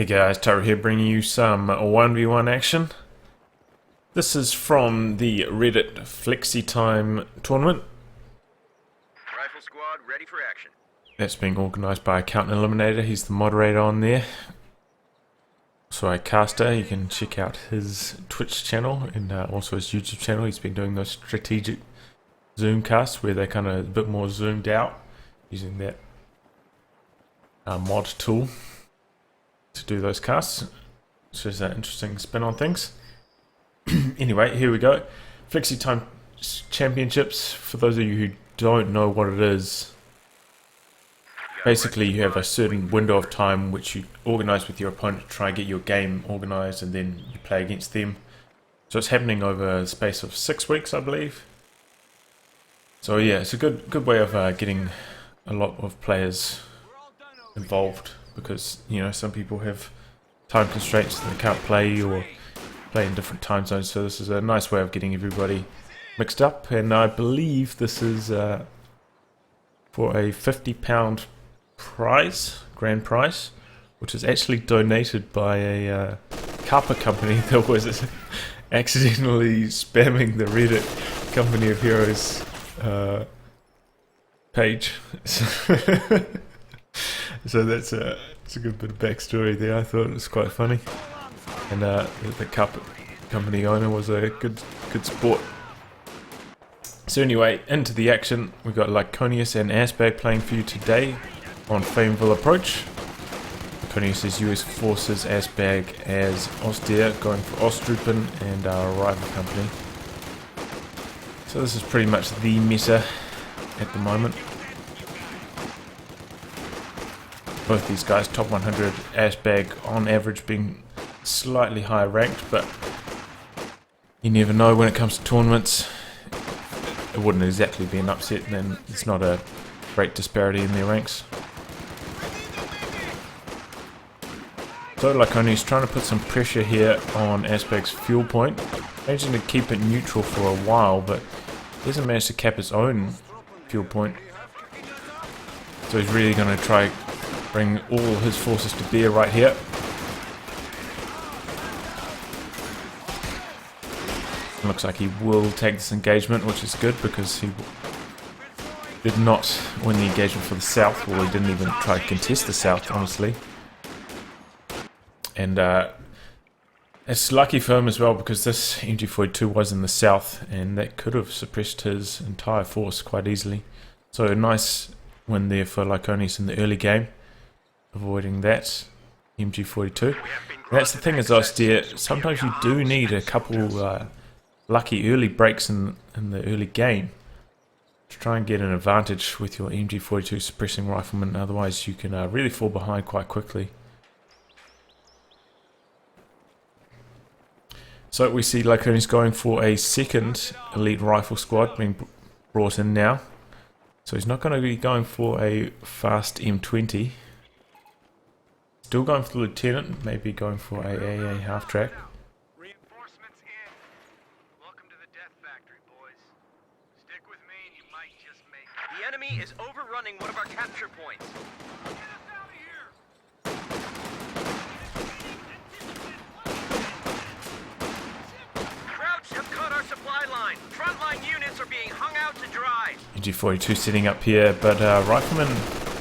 Hey guys, Tyro here bringing you some 1v1 action. This is from the Reddit Flexi-time tournament. Rifle squad ready for action. That's being organised by Account Eliminator. He's the moderator on there. So a caster, you can check out his Twitch channel and also his YouTube channel. He's been doing those strategic zoom casts where they're kind of a bit more zoomed out using that mod tool to do those casts. So there's an interesting spin on things. Anyway, here we go. Flexi-time Championships. For those of you who don't know what it is, basically you have a certain window of time which you organise with your opponent to try and get your game organised, and then you play against them. So it's happening over a space of 6 weeks, I believe. So yeah, it's a good way of getting a lot of players involved, because you know some people have time constraints and they can't play or play in different time zones. So this is a nice way of getting everybody mixed up, and I believe this is for a £50 prize, grand prize, which is actually donated by a carpet company that was accidentally spamming the Reddit Company of Heroes page. So that's a good bit of backstory there. I thought it was quite funny, and the carpet company owner was a good sport. So anyway, into the action. We've got Lyconious and ASSBAG playing for you today on Faymonville approach. Lyconious is US Forces, ASSBAG as Austere, going for Ostrupen and our rival company. So this is pretty much the meta at the moment. Both these guys top 100, ASSBAG on average being slightly higher ranked, but you never know when it comes to tournaments. It wouldn't exactly be an upset, and then it's not a great disparity in their ranks. So Lyconious trying to put some pressure here on ASSBAG's fuel point, managing to keep it neutral for a while, but he hasn't managed to cap his own fuel point. So he's really going to try bring all his forces to bear right here. It looks like he will take this engagement, which is good because he did not win the engagement for the south. Well, he didn't even try to contest the south, honestly. And it's lucky for him as well, because this MG42 was in the south and that could have suppressed his entire force quite easily. So a nice win there for Lyconious in the early game, avoiding that MG42. That's the thing as Austere, sometimes you do need a couple lucky early breaks in the early game to try and get an advantage with your MG42 suppressing rifleman, otherwise you can really fall behind quite quickly. So we see Lyconious going for a second elite rifle squad being brought in now. So he's not going to be going for a fast M20. Still going for the lieutenant, maybe going for a AA half track. Reinforcements in. Welcome to the death factory, boys. Stick with me and you might just make it. The enemy is overrunning one of our capture points. Get us out of here! Krauts have cut our supply line. Frontline units are being hung out to dry. MG42 sitting up here, but Rifleman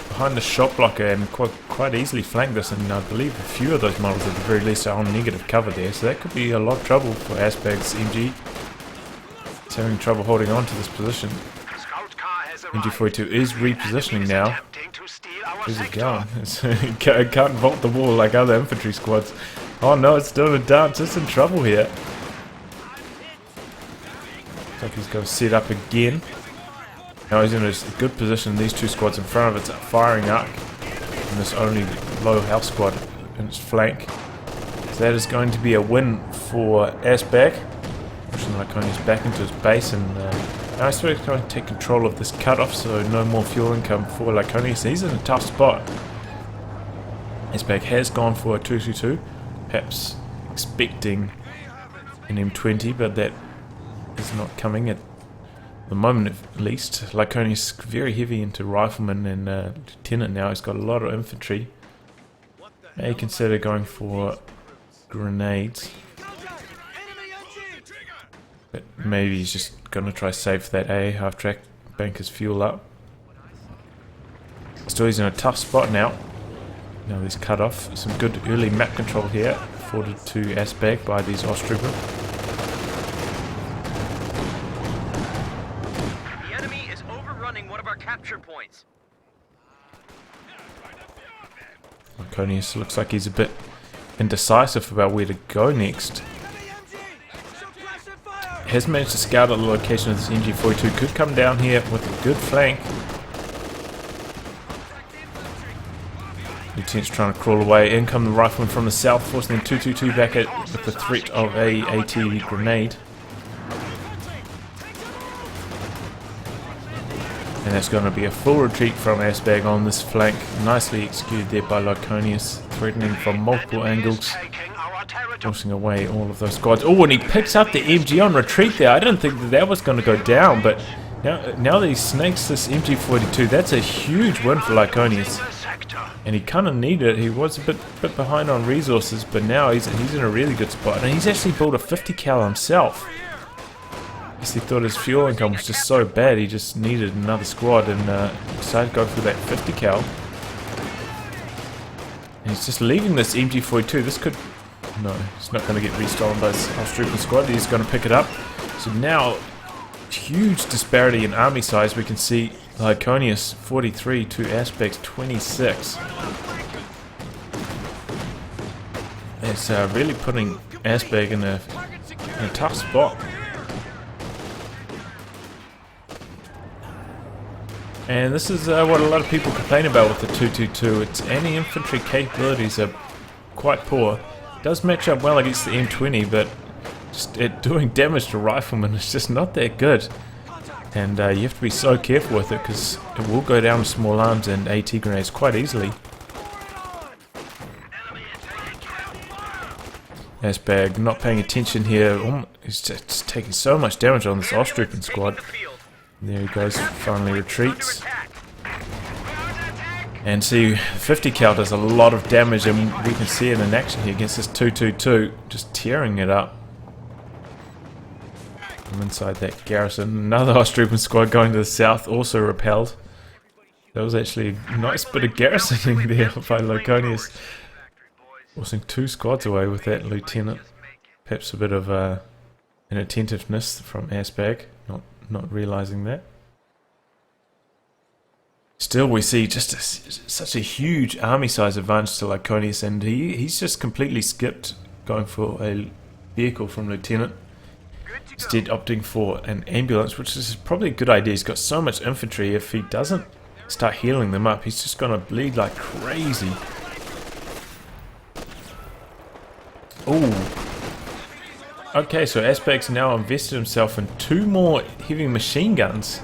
behind the shot blocker and quite easily flank this, and I believe a few of those models at the very least are on negative cover there, so that could be a lot of trouble for ASSBAG's MG. It's having trouble holding on to this position. MG42 is repositioning now. Where's it going? It can't vault the wall like other infantry squads. Oh no, it's doing a dance. It's in trouble here. Looks like he's going to set up again. Now he's in a good position. These two squads in front of it's firing arc, and this only low health squad in its flank. So that is going to be a win for ASSBAG, pushing Lyconious back into his base, and now he's going to take control of this cutoff, so no more fuel income for Lyconious. He's in a tough spot. ASSBAG has gone for a 222, perhaps expecting an M20, but that is not coming at the moment at least. Lyconious very heavy into rifleman and lieutenant now. He's got a lot of infantry. May consider going for grenades. But maybe he's just going to try save that A half-track, bank his fuel up. Still he's in a tough spot now. Now he's cut off. Some good early map control here, afforded to ASSBAG by these Ostrooper. The enemy is overrunning one of our capture points. Lyconious looks like he's a bit indecisive about where to go next. Has managed to scout out the location of this MG42. Could come down here with a good flank. Lieutenant's trying to crawl away. In come the rifleman from the south, forcing them 222 back at with the threat of a AT grenade. And that's going to be a full retreat from ASSBAG on this flank. Nicely executed there by Lyconious, threatening from multiple angles, forcing away all of those squads. Oh, and he picks up the MG on retreat there. I didn't think that was going to go down, but now that he snakes this MG42, that's a huge win for Lyconious. And he kind of needed it. He was a bit behind on resources, but now he's in a really good spot. And he's actually built a 50 cal himself. I guess he thought his fuel income was just so bad, he just needed another squad and decided to go for that 50 cal. And he's just leaving this MG42. This could... No, it's not going to get restolen by this Ostrooper squad. He's going to pick it up. So now, huge disparity in army size. We can see Lyconious 43 to ASSBAG's 26. It's really putting ASSBAG in a tough spot. And this is what a lot of people complain about with the 222. Its anti-infantry capabilities are quite poor. It does match up well against the M20, but just it doing damage to riflemen is just not that good. And you have to be so careful with it because it will go down with small arms and AT grenades quite easily. ASSBAG not paying attention here. He's just taking so much damage on this Ostrooper squad. There he goes, finally retreats. And see, 50 cal does a lot of damage, and we can see it in action here against this 222, just tearing it up. From inside that garrison. Another Ostrooper squad going to the south, also repelled. That was actually a nice bit of garrisoning there by Lyconious. Forcing 2 squads away with that lieutenant. Perhaps a bit of inattentiveness from ASSBAG, not realizing that. Still, we see just such a huge army size advantage to Lyconious, and he's just completely skipped going for a vehicle from lieutenant. Instead opting for an ambulance, which is probably a good idea. He's got so much infantry. If he doesn't start healing them up, he's just going to bleed like crazy. Ooh. Okay, so ASSBAG's now invested himself in 2 more heavy machine guns.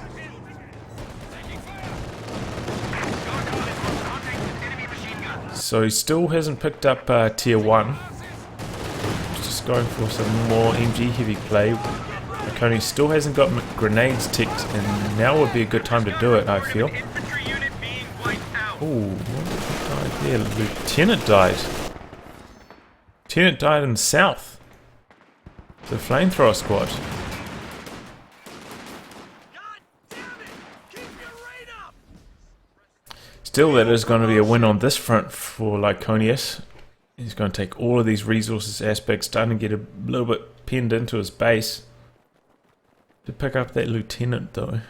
So he still hasn't picked up tier 1. Just going for some more MG heavy play. Lyconious still hasn't got grenades ticked, and now would be a good time to do it, I feel. Ooh, what died there? Lieutenant died. Lieutenant died in the south. The flamethrower squad. Still, that is going to be a win on this front for Lyconious. He's going to take all of these resources. ASSBAG's starting to get a little bit pinned into his base. To pick up that lieutenant though.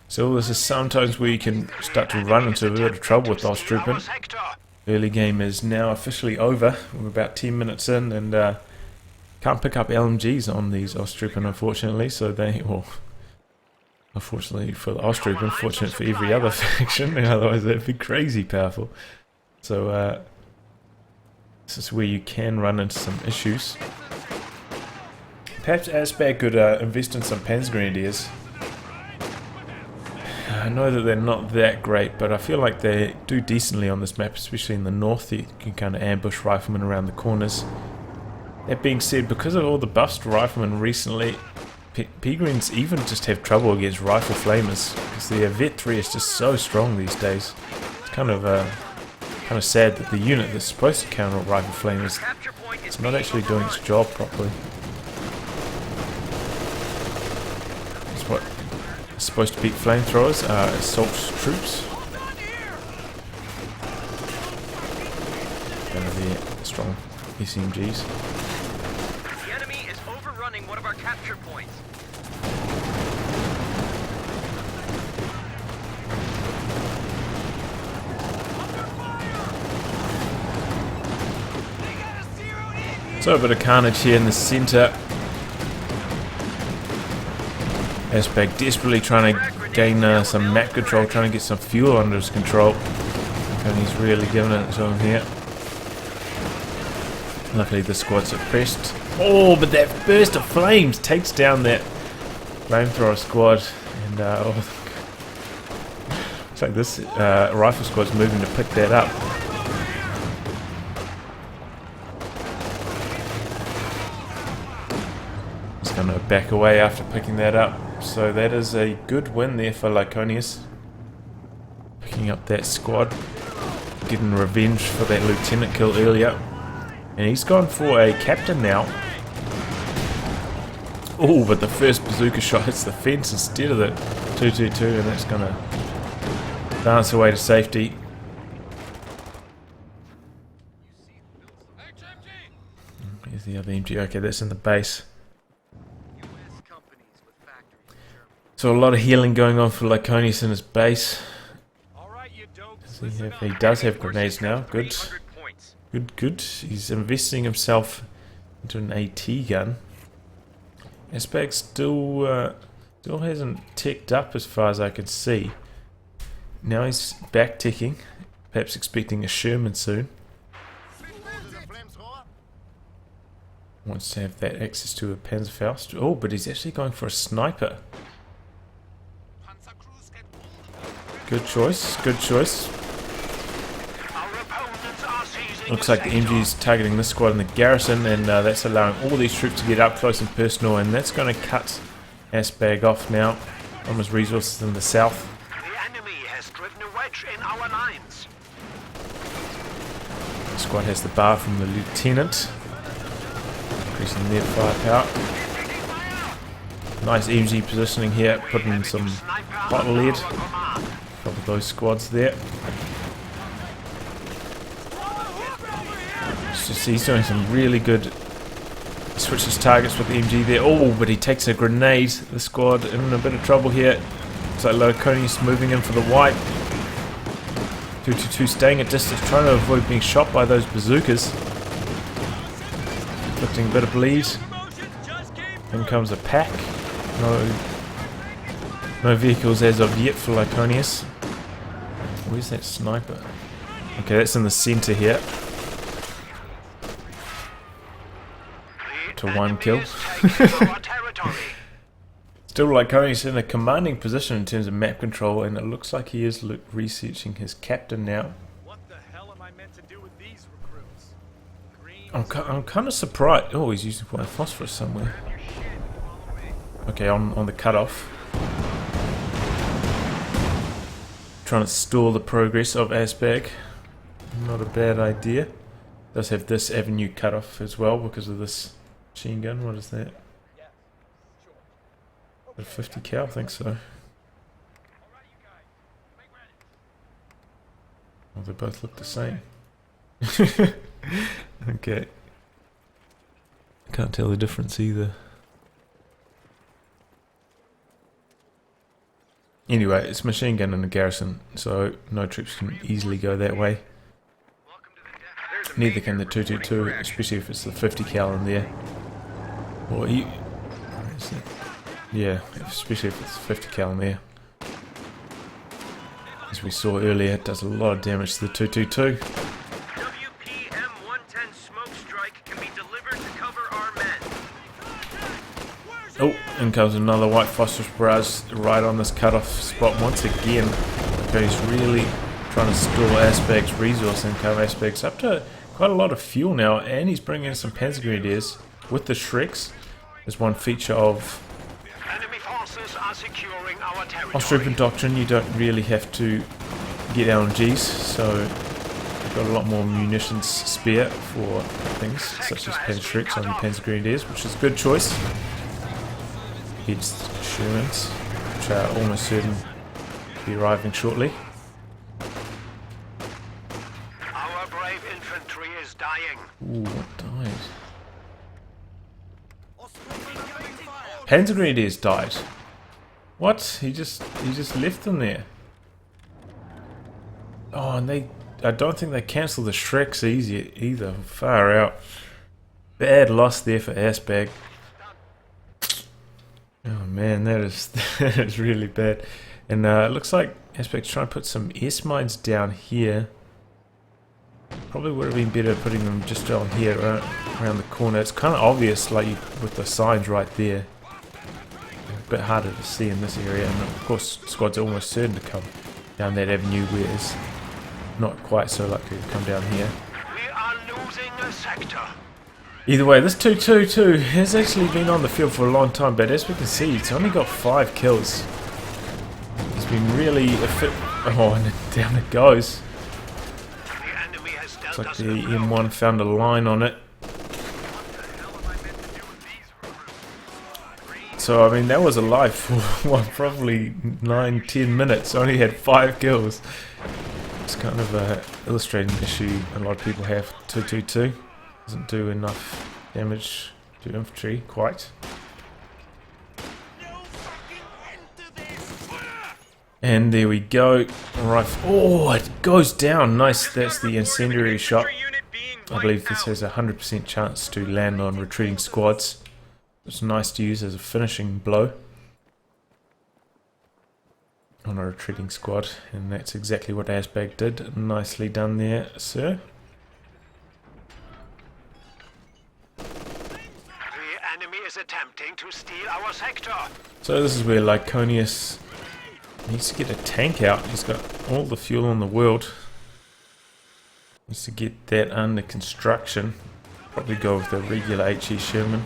So this is sometimes where you can start to run into a bit of trouble with Ostrooper. Early game is now officially over. We're about 10 minutes in, and can't pick up LMGs on these Ostrooper, unfortunately. So they, well, unfortunately for the Ostrooper, unfortunate for every other faction. Otherwise, they'd be crazy powerful. So this is where you can run into some issues. Perhaps ASSBAG could invest in some Panzer Grenadiers. I know that they're not that great, but I feel like they do decently on this map, especially in the north. You can kind of ambush riflemen around the corners. That being said, because of all the buffs to riflemen recently, P-Greens even just have trouble against rifle flamers because their Vet 3 is just so strong these days. It's kind of sad that the unit that's supposed to counter rifle flamers is not actually doing its job properly. It's what is supposed to beat flamethrowers are assault troops. And the strong SMGs. The enemy is overrunning one of our capture points. So a bit of carnage here in the centre. ASSBAG desperately trying to gain some map control, trying to get some fuel under his control. And he's really giving it to him here. Luckily the squad's suppressed. Oh, but that burst of flames takes down that flamethrower squad. And it's like this rifle squad's moving to pick that up. He's going to back away after picking that up. So that is a good win there for Lyconious. Picking up that squad. Getting revenge for that lieutenant kill earlier. And he's gone for a captain now. Oh, but the first bazooka shot hits the fence instead of the 222, and that's going to dance away to safety. Here's the other MG. Okay, that's in the base. So a lot of healing going on for Lyconious in his base. He does have grenades now. Good. Good. He's investing himself into an AT gun. ASSBAG still hasn't ticked up as far as I can see. Now he's back ticking, perhaps expecting a Sherman soon. Wants to have that access to a Panzerfaust. Oh, but he's actually going for a sniper. Good choice, good choice. Looks like the MG is targeting this squad in the garrison, and that's allowing all these troops to get up close and personal, and that's going to cut ASSBAG off now from his resources in the south. The enemy has driven a wedge in our lines. The squad has the bar from the lieutenant, increasing their firepower. Nice MG positioning here, putting some hot lead. Couple of those squads there. He's doing some really good switches targets with the MG there. Oh, but he takes a grenade. The squad in a bit of trouble here. Looks like Lyconious moving in for the white. 222 staying at distance, trying to avoid being shot by those bazookas. Inflicting a bit of bleed. In comes a pack. No vehicles as of yet for Lyconious. Where's that sniper? Okay, that's in the centre here. To one kill. Still Lyconious in a commanding position in terms of map control, and it looks like he is researching his captain now. What the hell am I meant to do with these recruits? I'm kind of surprised. Oh, he's using white phosphorus somewhere. Okay, on the cutoff. Trying to stall the progress of ASSBAG. Not a bad idea. Does have this avenue cut off as well because of this machine gun. What is that? A 50 cal? I think so. Oh, they both look the same. Okay. Can't tell the difference either. Anyway, it's a machine gun in a garrison, so no troops can easily go that way. Neither can the 222, especially if it's the 50 cal in there. Or yeah, especially if it's 50 cal in there. As we saw earlier, it does a lot of damage to the 222. WPM-110 smoke strike can be delivered to cover our men. Oh, in comes another white phosphorus barrage right on this cutoff spot once again. Okay, he's really trying to stall ASSBAG's resource income. ASSBAG's up to quite a lot of fuel now, and he's bringing in some Panzer Grenadiers with the Shreks. There's one feature of are securing our territory. Off-Strooper doctrine, you don't really have to get LMGs, so you've got a lot more munitions spare for things such as Panzer on the Panzer Grenadiers, which is a good choice. Heads Shermans, which are almost certain to be arriving shortly. Our brave infantry is dying. Ooh, what died? Panzer Grenadiers died. What? He just left them there. Oh, and I don't think they cancelled the Shreks easy either. Far out. Bad loss there for ASSBAG. Oh man, that is really bad. And it looks like ASSBAG's trying to put some S-mines down here. Probably would have been better putting them just down here, right around the corner. It's kind of obvious, like with the signs right there. A bit harder to see in this area, and of course squads are almost certain to come down that avenue where it's not quite so likely to come down here. We are losing a sector. Either way, this 222 has actually been on the field for a long time, but as we can see, it's only got 5 kills. It's been really oh, and down it goes. The enemy has dealt Looks like us the a blow. M1 found a line on it. So, I mean, that was alive for what, probably 9-10 minutes. Only had 5 kills. It's kind of illustrating the issue a lot of people have. 222 doesn't do enough damage to infantry, quite. And there we go. Right. Oh, it goes down. Nice. That's the incendiary shot. I believe this has a 100% chance to land on retreating squads. It's nice to use as a finishing blow on a retreating squad, and that's exactly what ASSBAG did. Nicely done there, sir. The enemy is attempting to steal our sector. So this is where Lyconious needs to get a tank out. He's got all the fuel in the world. Needs to get that under construction. Probably go with the regular HE Sherman.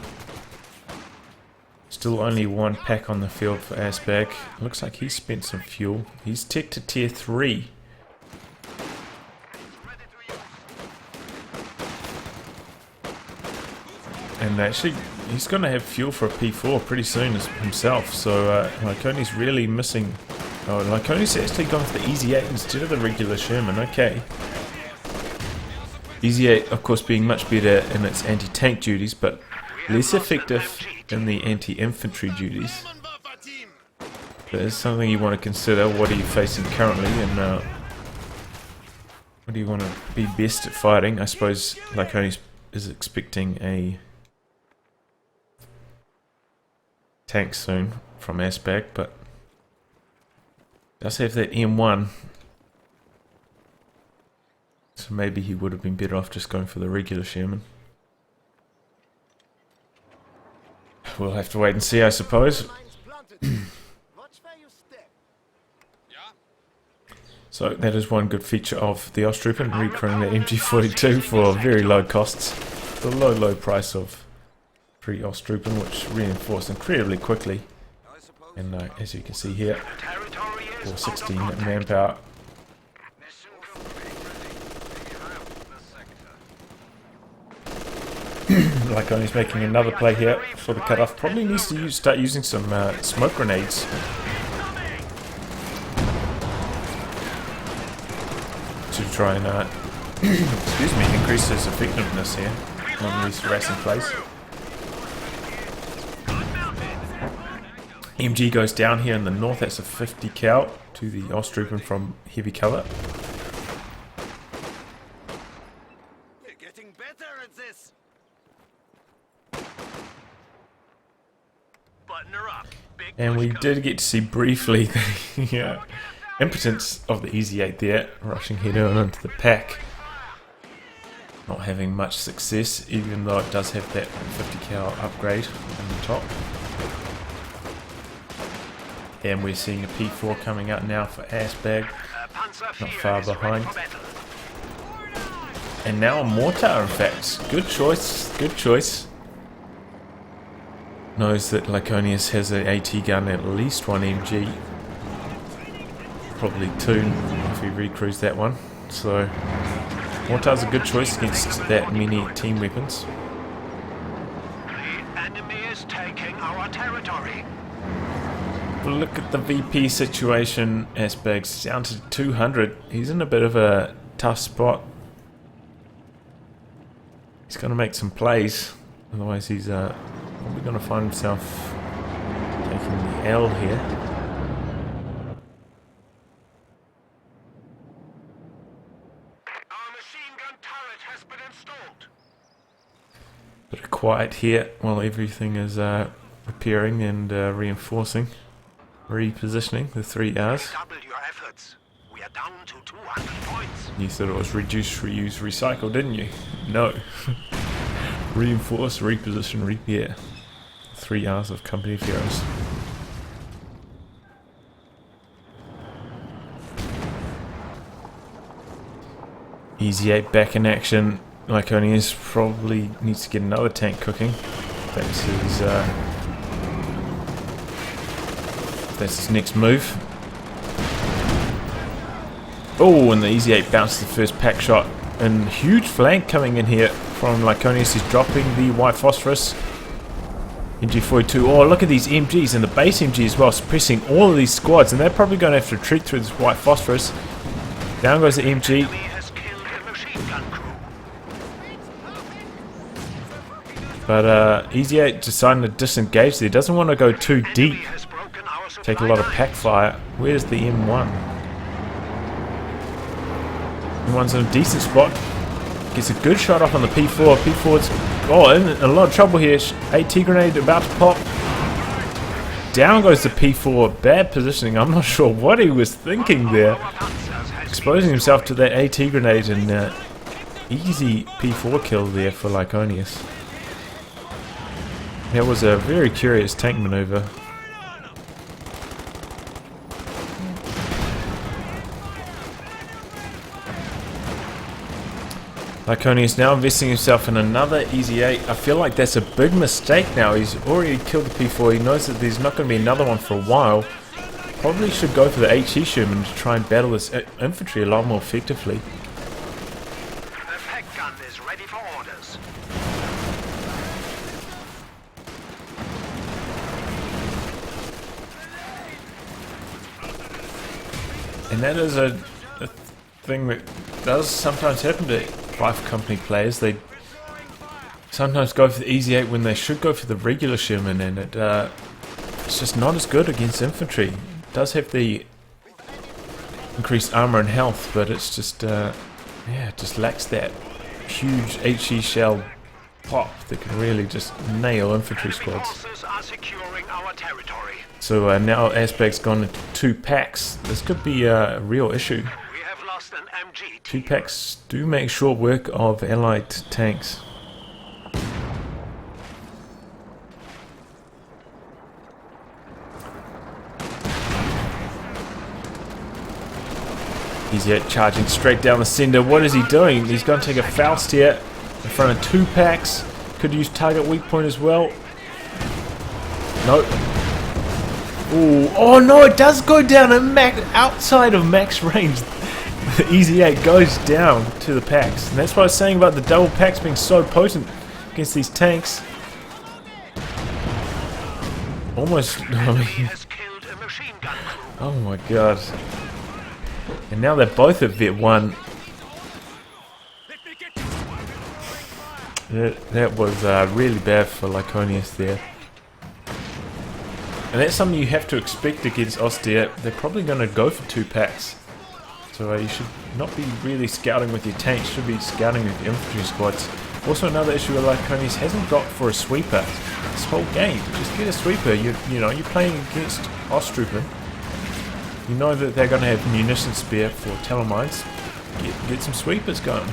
Still only 1 pack on the field for ASSBAG. Looks like he spent some fuel. He's tech to tier 3. And actually, he's going to have fuel for a P4 pretty soon himself. So Lyconious really missing. Oh, Lyconious actually gone for the Easy 8 instead of the regular Sherman. Okay. Easy 8, of course, being much better in its anti-tank duties, but less effective in the anti-infantry duties. That is something you want to consider. What are you facing currently, and what do you want to be best at fighting? I suppose Lyconious is expecting a tank soon from ASSBAG, but does have that M1. So maybe he would have been better off just going for the regular Sherman. We'll have to wait and see, I suppose. So that is one good feature of the Ostrooper, recreating the MG42 for very low costs. The low price of free Ostrooper, which reinforced incredibly quickly. And as you can see here, for 16 manpower. Lyconious making another play here for the cutoff. Probably needs to start using some smoke grenades. To try and excuse me, increase his effectiveness here on these racing plays. MG goes down here in the north. That's a 50 cal to the Ostrooper from heavy cover. We're getting better at this. Button her up. Big And we did get to see briefly the impotence of the Easy 8 there, rushing head on into the pack. Not having much success, even though it does have that 50 cal upgrade on the top. And we're seeing a P4 coming out now for ASSBAG, not far behind. And now a mortar, in fact. Good choice, good choice. knows that Lyconious has an AT gun, at least one MG, probably two if he recruits that one. So Mortar's a good choice against that many team weapons. The enemy is taking our territory. Look at the VP situation. ASSBAG's down to 200. He's in a bit of a tough spot. He's going to make some plays, otherwise he's probably going to find himself taking the L here. Our machine gun turret has been installed. Bit of quiet here while everything is repairing and reinforcing, repositioning the 3 Rs. Double your efforts. We are down to 200 points. You thought it was reduce, reuse, recycle, didn't you? No. Reinforce, reposition, repair. 3 Rs of company of heroes. Easy 8 back in action. Lyconious probably needs to get another tank cooking. That's his next move. Oh, and the Easy 8 bounces the first pack shot. And huge flank coming in here from Lyconious. He's dropping the white phosphorus. MG42. Oh, look at these MGs and the base MG as well, suppressing all of these squads. And they're probably going to have to retreat through this white phosphorus. Down goes the MG. Enemy has killed a machine gun crew. But Easy 8 deciding to disengage there. Doesn't want to go too deep. Enemy has broken our Take a supply lot of line. pack fire. Where's the M1? M1's in a decent spot. Gets a good shot off on the P4. P4's in a lot of trouble here. AT grenade about to pop. Down goes the P4. Bad positioning. I'm not sure what he was thinking there. Exposing himself to that AT grenade, and easy P4 kill there for Lyconious. That was a very curious tank maneuver. Lyconious now investing himself in another Easy 8. I feel like that's a big mistake now. He's already killed the P4. He knows that there's not going to be another one for a while. Probably should go for the HE Sherman to try and battle this infantry a lot more effectively. The pack gun is ready for orders. And that is a thing that does sometimes happen to Rifle Company players. They sometimes go for the Easy 8 when they should go for the regular Sherman, and it's just not as good against infantry. It does have the increased armor and health, but it's just it just lacks that huge HE shell pop that can really just nail infantry squads. Forces are securing our territory. So now ASSBAG's gone into 2 packs. This could be a real issue. We have lost an MG 2 team. packs do make short work of allied tanks. He's yet charging straight down the center. What is he doing? He's going to take a Faust here in front of 2 packs. Could use target weak point as well. Nope. Ooh. Oh no, it does go down outside of max range. The Easy 8 goes down to the packs. And that's what I was saying about the double packs being so potent against these tanks. Almost. I Enemy mean, has killed a machine gun crew. oh my god. And now they're both at Vet 1. That was really bad for Lyconious there. And that's something you have to expect against Austere. They're probably going to go for 2 packs. So you should not be really scouting with your tanks, you should be scouting with your infantry squads. Also another issue with Lyconious hasn't got for a sweeper this whole game. Just get a sweeper. You know, you're playing against Osttrooper. You know that they're going to have munition spare for telemines. Get some sweepers going.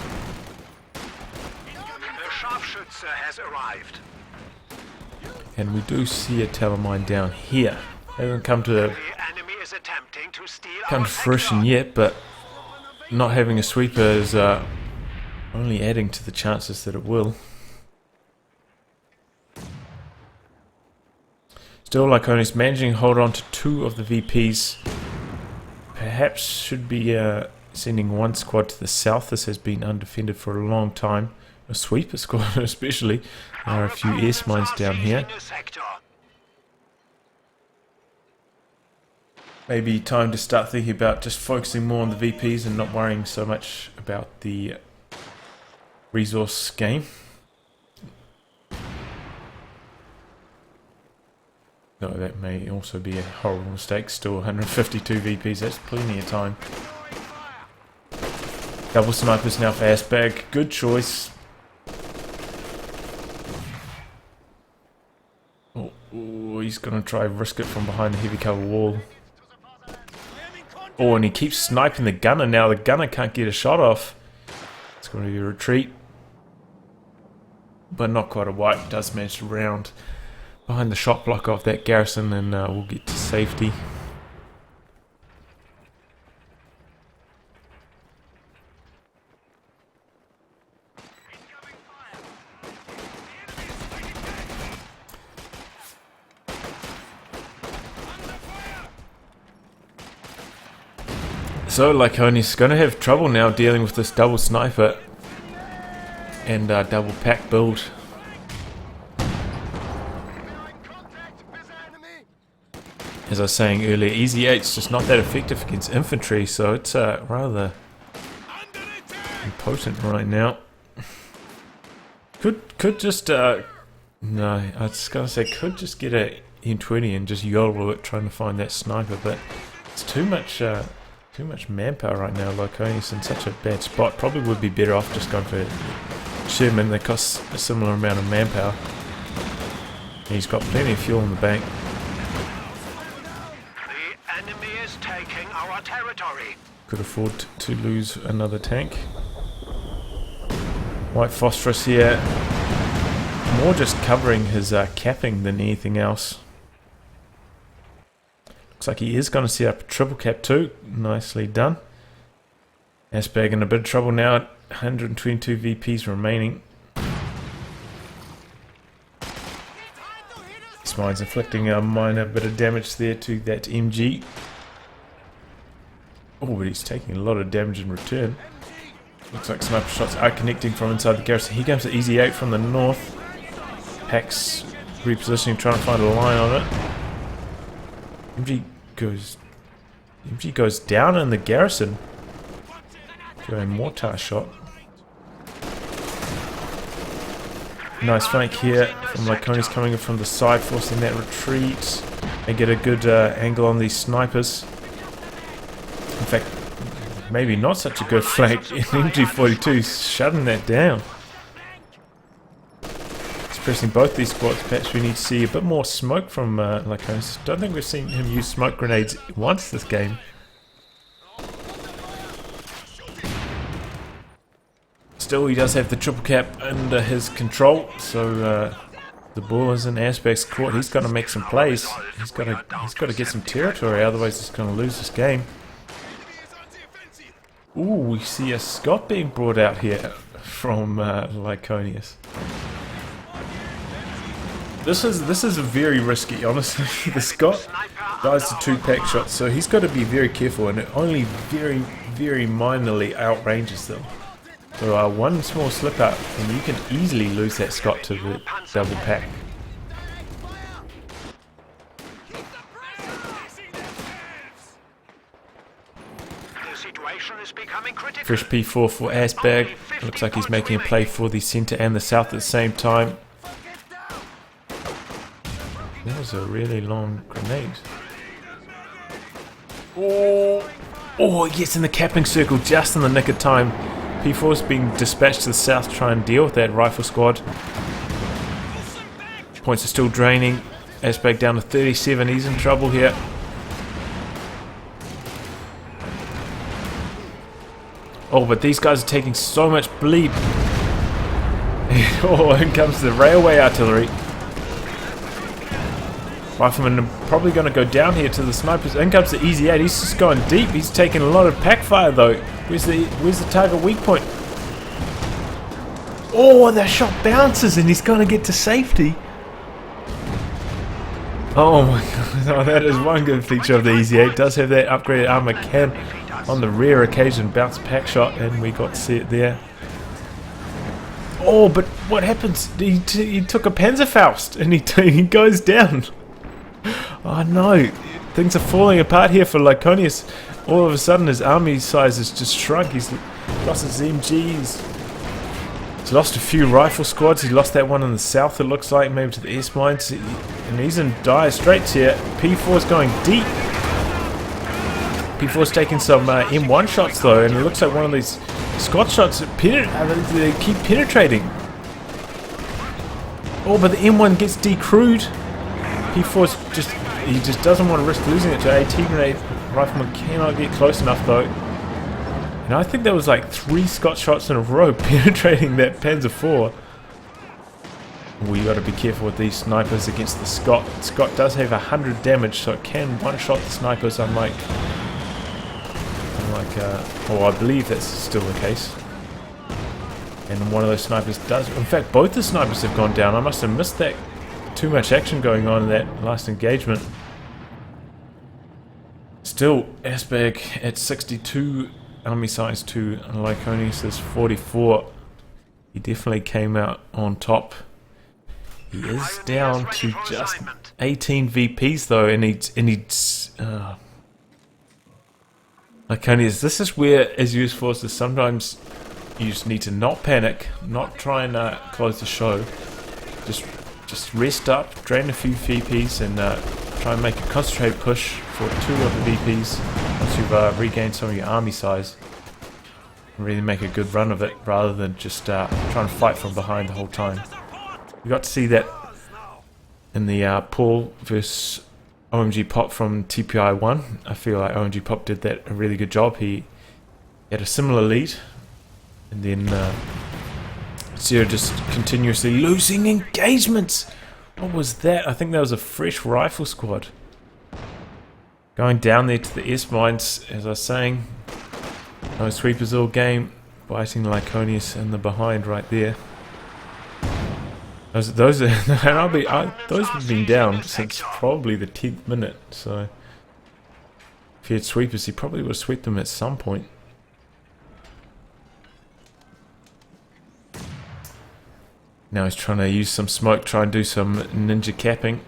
The sharpshooter has arrived. And we do see a telemine down here. Hasn't come to The enemy is attempting to steal our fruition backyard. yet, but not having a sweeper is only adding to the chances that it will. Still, Lyconious managing to hold on to 2 of the VPs. Perhaps should be sending one squad to the south. This has been undefended for a long time. A sweeper squad especially. There are a few air mines down here. Maybe time to start thinking about just focusing more on the VPs and not worrying so much about the resource game. Though that may also be a horrible mistake. Still 152 VPs, that's plenty of time. Double snipers now for ASSBAG. Good choice. Oh, he's going to try and risk it from behind the heavy cover wall. Oh, and he keeps sniping the gunner now. The gunner can't get a shot off. It's going to be a retreat. But not quite a wipe. Does manage to round behind the shot block of that garrison, and we'll get to safety. So Lyconious is going to have trouble now dealing with this double sniper and double pack build. As I was saying earlier, Easy 8's just not that effective against infantry, so it's rather impotent right now. Could just no, I was gonna say could just get a M20 and just yodel it trying to find that sniper, but it's too much manpower right now. Lyconious in such a bad spot. Probably would be better off just going for Sherman. They cost a similar amount of manpower. And he's got plenty of fuel in the bank. Our territory. Could afford to lose another tank. White Phosphorus here. More just covering his capping than anything else. Looks like he is going to set up a triple cap too. Nicely done. ASSBAG in a bit of trouble now at 122 VPs remaining. This mine's inflicting a minor bit of damage there to that MG. Oh, but he's taking a lot of damage in return. Looks like sniper shots are connecting from inside the garrison. Here comes the Easy 8 from the north. Pack's repositioning, trying to find a line on it. MG goes down in the garrison. To a mortar shot. Nice flank here from Lyconious coming in from the side, forcing that retreat. They get a good angle on these snipers. In fact, maybe not such a good flank. MG42's shutting that down. It's pressing both these squads. Perhaps we need to see a bit more smoke from Lyconious. Don't think we've seen him use smoke grenades once this game. Still, he does have the triple cap under his control, so the ball is in ASSBAG's court. He's got to make some plays. He's got to get some territory, otherwise he's going to lose this game. Ooh, we see a Scott being brought out here from Lyconious. This is very risky, honestly. The Scott dies to 2 pack shots, so he's got to be very careful, and it only very, very minorly outranges them. So one small slip up, and you can easily lose that Scott to the double pack. Fresh P4 for ASSBAG. Looks like he's making a play for the centre and the south at the same time. That was a really long grenade. Oh, he gets in the capping circle just in the nick of time. P4's being dispatched to the south to try and deal with that rifle squad. Points are still draining. ASSBAG down to 37. He's in trouble here. Oh, but these guys are taking so much bleed. Oh, in comes the railway artillery. Riflemen are probably going to go down here to the snipers. In comes the Easy 8. He's just going deep. He's taking a lot of pack fire though. Where's the target weak point? Oh, that shot bounces and he's going to get to safety. Oh my god, oh, that is one good feature of the Easy 8. It does have that upgraded armor, can on the rare occasion bounce pack shot, and we got to see it there. Oh, but what happens? He took a Panzerfaust and he goes down. Oh no, things are falling apart here for Lyconious. All of a sudden his army size has just shrunk. He's lost his MGs. He's lost a few rifle squads. He lost that one in the south, it looks like, maybe to the S mines. And he's in dire straits here. P4's going deep. P4's taking some M1 shots though, and it looks like one of these Scott shots they keep penetrating. Oh, but the M1 gets decrewed. P4's he just doesn't want to risk losing it to a teammate. Rifleman cannot get close enough though. And I think there was like 3 Scott shots in a row penetrating that Panzer IV. We got to be careful with these snipers against the Scott. Scott does have 100 damage, so it can one-shot the snipers, unlike I believe that's still the case. And one of those snipers does. In fact, both the snipers have gone down. I must have missed that. Too much action going on in that last engagement. Still, ASSBAG at 62, army size 2, and Lyconious is 44. He definitely came out on top. He is down to just 18 VPs though, and he's Lyconious, this is where, as US forces, sometimes you just need to not panic, not try and close the show. Just rest up, drain a few VPs, and try and make a concentrated push for 2 of the VPs once you've regained some of your army size. And really make a good run of it, rather than just trying to fight from behind the whole time. We got to see that in the Paul vs OMG Pop from TPI1. I feel like OMG Pop did that a really good job. He had a similar lead, and then Zero just continuously losing engagements. What was that? I think that was a fresh rifle squad. Going down there to the S mines, as I was saying. No sweepers all game, biting Lyconious in the behind right there. Those have been down since probably the 10th minute, so if he had sweepers he probably would have swept them at some point. Now he's trying to use some smoke, try and do some ninja capping.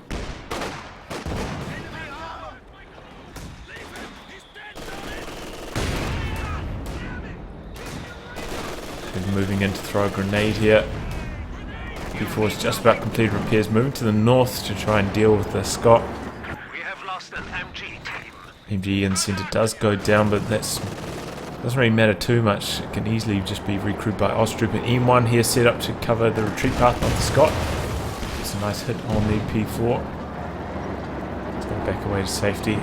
He's moving in to throw a grenade here. P4 is just about completed repairs, moving to the north to try and deal with the Scott. We have lost an MG team. MG in center does go down, but that doesn't really matter too much. It can easily just be recruited by Ostrooper. M1 here set up to cover the retreat path of the Scott. It's a nice hit on the P4. It's going back away to safety.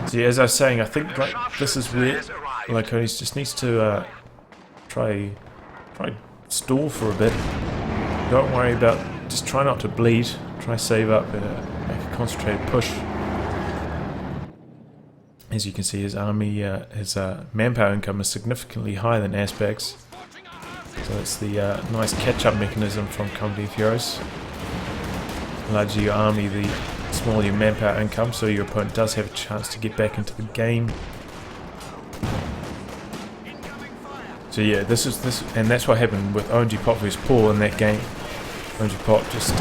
So yeah, as I was saying, I think like this is where Lyconious just needs to try stall for a bit. Don't worry about, just try not to bleed. Try save up and make a concentrated push. As you can see, his army, his manpower income is significantly higher than ASSBAG's. So it's the nice catch-up mechanism from Company of Heroes. The larger your army, the smaller your manpower income, so your opponent does have a chance to get back into the game. So yeah, and that's what happened with OMG Pop vs Paul in that game. OMG Pop just,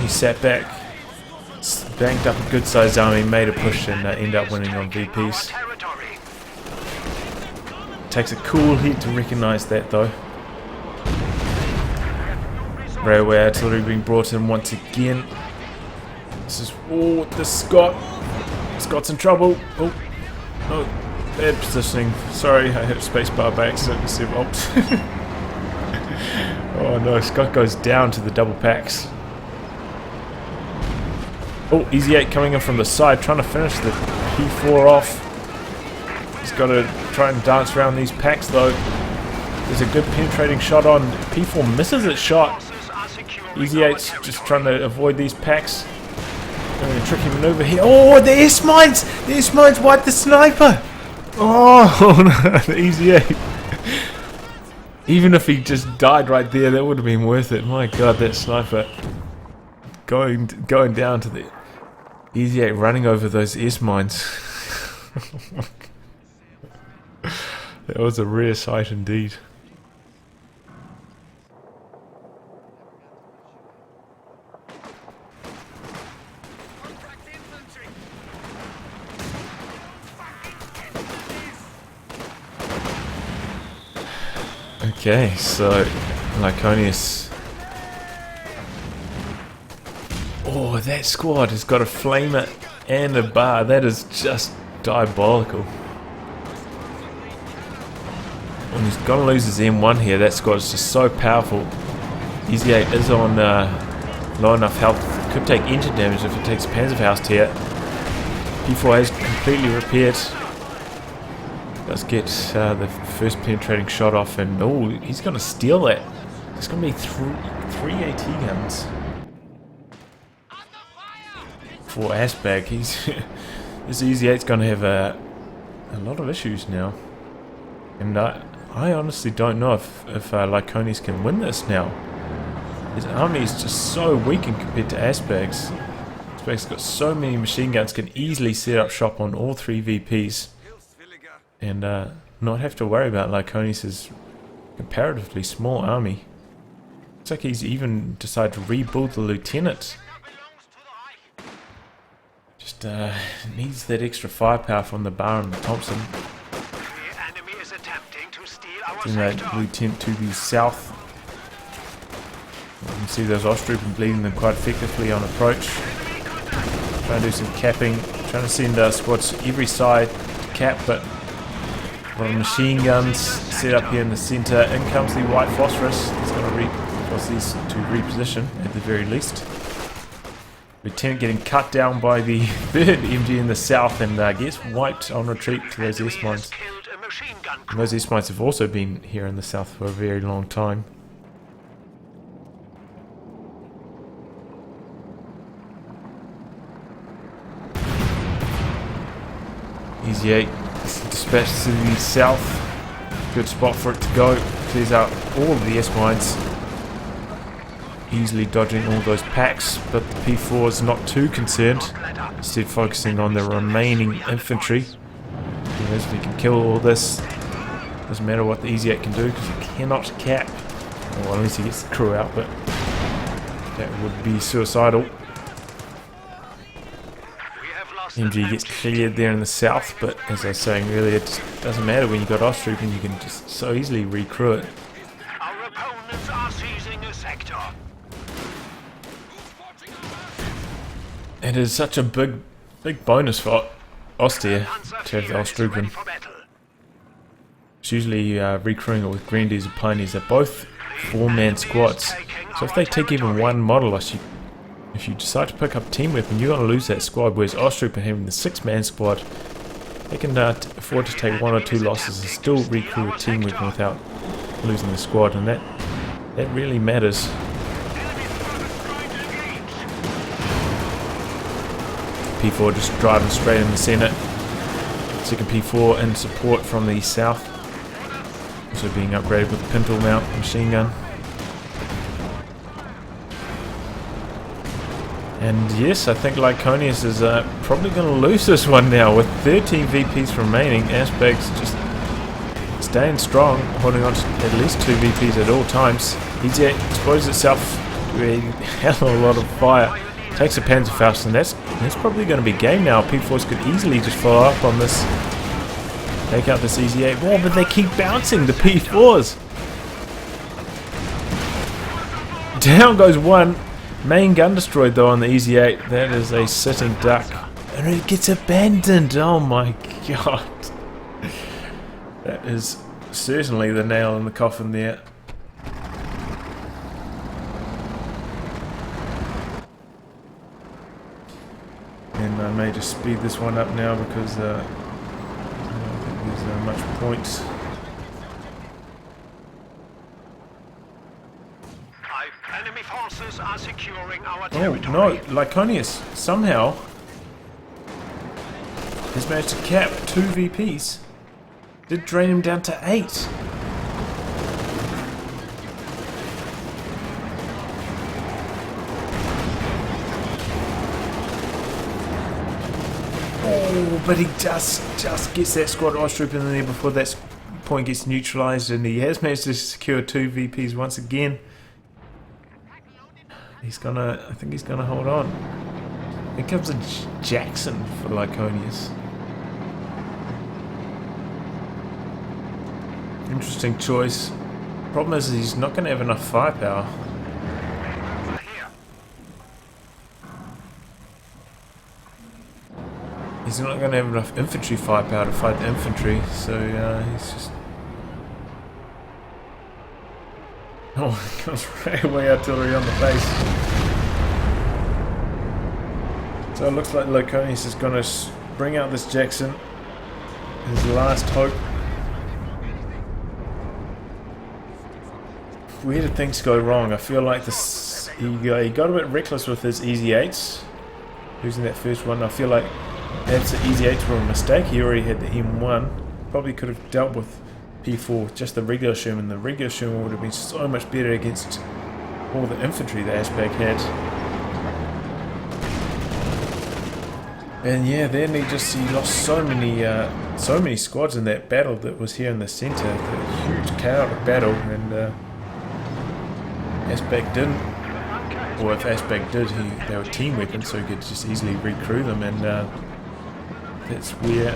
he sat back, banked up a good sized army, made a push, and ended up winning on VPs. Takes a cool hit to recognise that though. Railway artillery being brought in once again. This is, oh, the Scott's in trouble. Oh, no, bad positioning. Sorry, I hit spacebar by accident instead of Alt. Oh no, Scott goes down to the double packs. Oh, Easy 8 coming in from the side, trying to finish the P4 off. He's got to try and dance around these packs though. There's a good penetrating shot on. P4 misses its shot. Easy 8's just trying to avoid these packs. Doing a tricky maneuver here. Oh, the S mines! The S mines wiped the sniper! Oh no, the Easy 8. Even if he just died right there, that would have been worth it. My god, that sniper going down to the Easy 8 running over those S mines. That was a rare sight indeed. Okay, so Lyconious. Oh, that squad has got a flamer and a bar. That is just diabolical. And he's gonna lose his M1 here. That squad is just so powerful. Easy 8 is on low enough health. Could take engine damage if it takes Panzerfaust here. P4 has completely repaired. Does get the first penetrating shot off, and oh, he's gonna steal that. There's gonna be three AT guns for ASSBAG. This Easy 8's gonna have a lot of issues now, and I honestly don't know if Lyconious can win this now. His army is just so weakened compared to ASSBAG's. ASSBAG's got so many machine guns, can easily set up shop on all 3 VPs, and not have to worry about Lyconious' comparatively small army. Looks like he's even decided to rebuild the lieutenant. Just needs that extra firepower from the Bar and the Thompson. Bring that lieutenant to the south. You can see those Ostroupen bleeding them quite effectively on approach. Trying to do some capping, trying to send squads to every side to cap, but a lot of machine guns set up here in the centre. In comes the white phosphorus. He's going to force these to reposition at the very least. Lieutenant getting cut down by the 3rd MG in the south, and gets wiped on retreat to those S mines. And those S mines have also been here in the south for a very long time. Easy 8 dispatched to the south. Good spot for it to go. Clears out all of the S mines. Easily dodging all those packs, but the P4 is not too concerned. Instead focusing on the remaining infantry. Because if he can kill all this, doesn't matter what the Easy 8 can do, because he cannot cap. Well, unless he gets the crew out, but that would be suicidal. MG gets cleared there in the south, but as I was saying earlier, it just doesn't matter when you've got Ostroupen, you can just so easily recrew it. Our opponents are seizing a sector. It is such a big bonus for Ost here to have the Ostroupen. It's usually recrewing it with Grenadiers and Pioneers. They're both 4-man squads, so if they take even one model, if you decide to pick up team weapon, you're going to lose that squad. Whereas Ostroupen having the 6-man squad, they can afford to take 1 or 2 losses and still recrew a team weapon without losing the squad, and that really matters. P4 just driving straight in the centre. Second P4 in support from the south, also being upgraded with the Pintle mount machine gun. And yes, I think Lyconious is probably going to lose this one now. With 13 VPs remaining, ASSBAG's just staying strong, holding on to at least 2 VPs at all times. He's exposed itself to a hell of a lot of fire. Takes a Panzerfaust, and that's probably going to be game now. P4s could easily just follow up on this. Take out this Easy 8 wall, but they keep bouncing, the P4s. Down goes one. Main gun destroyed though on the Easy 8. That is a sitting duck. And it gets abandoned. Oh my god. That is certainly the nail in the coffin there. And I may just speed this one up now because I don't think there's much point. Enemy forces are securing our Oh territory. no, Lyconious somehow has managed to cap 2 VPs. Did drain him down to 8. Oh, but he just gets that squad Ostrooper in there before that point gets neutralised, and he has managed to secure 2 VPs once again. I think he's gonna hold on. Here comes a Jackson for Lyconious. Interesting choice. Problem is he's not going to have enough firepower. He's not going to have enough infantry firepower to fight the infantry, so he's just... Oh, he goes railway artillery on the base. So it looks like Lyconious is going to bring out this Jackson. His last hope. Where did things go wrong? I feel like this he got a bit reckless with his easy 8s. Losing that first one. I feel like perhaps the easy 8s were a mistake. He already had the M1. Probably could have dealt with P4, just the regular Sherman. The regular Sherman would have been so much better against all the infantry that ASSBAG had. And yeah, then he lost so many squads in that battle that was here in the centre. A huge chaotic battle, and ASSBAG didn't, or if ASSBAG did, they were team weapons, so he could just easily recrew them, and that's where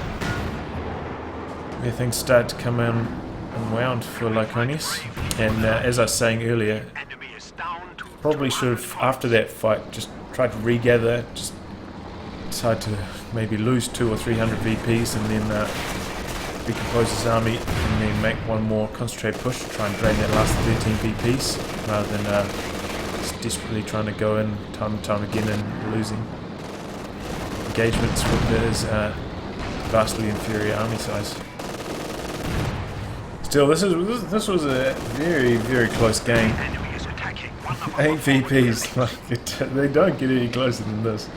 things start to come unwound for Lyconious. And as I was saying earlier, probably should have, after that fight, just tried to regather, just decide to maybe lose 200 or 300 VPs, and then recompose his army, and then make one more concentrated push to try and drain that last 13 VPs, rather than just desperately trying to go in time and time again and losing engagements with his vastly inferior army size. Still, this was a very, very close game. 8 VPs, like they don't get any closer than this.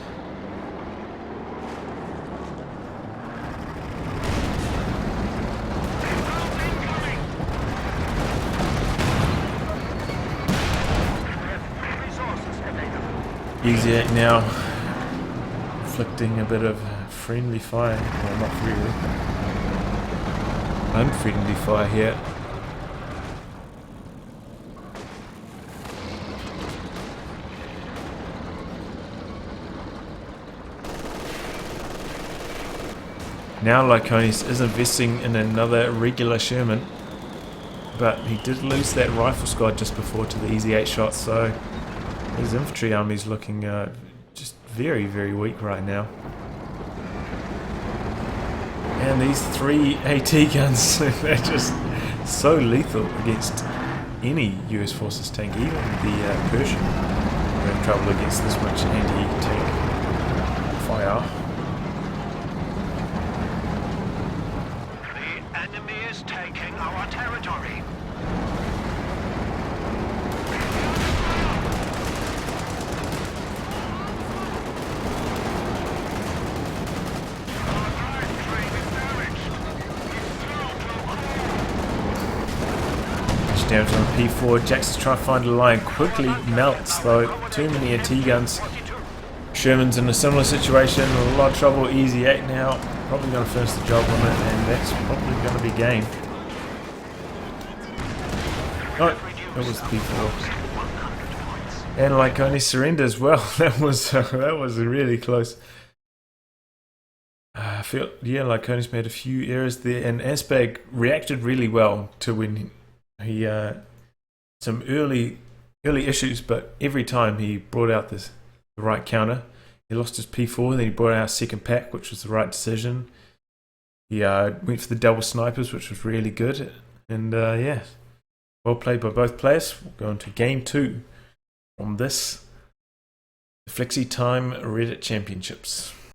Easy 8 now, inflicting a bit of friendly fire, well, not really, unfriendly fire here. Now Lyconious is investing in another regular Sherman, but he did lose that rifle squad just before to the easy 8 shots, so his infantry army is looking just very, very weak right now. And these 3 AT guns, they're just so lethal against any US Forces tank, even the Persian. We have trouble against this much anti-tank fire. The enemy is taking our territory. Damage on P4. Jackson's trying to find a line, quickly melts though. Too many AT guns. Sherman's in a similar situation, a lot of trouble. Easy 8 now. Probably going to finish the job on it, and that's probably going to be game. No, it was P4. And Lyconious surrender as well. That was really close. I feel, yeah, Lyconious made a few errors there, and ASSBAG reacted really well to when he some early issues, but every time he brought out the right counter. He lost his P4, then he brought out a second pack, which was the right decision. He went for the double snipers, which was really good, and yeah, well played by both players. We'll go into game 2 on this Flexi-time Championships.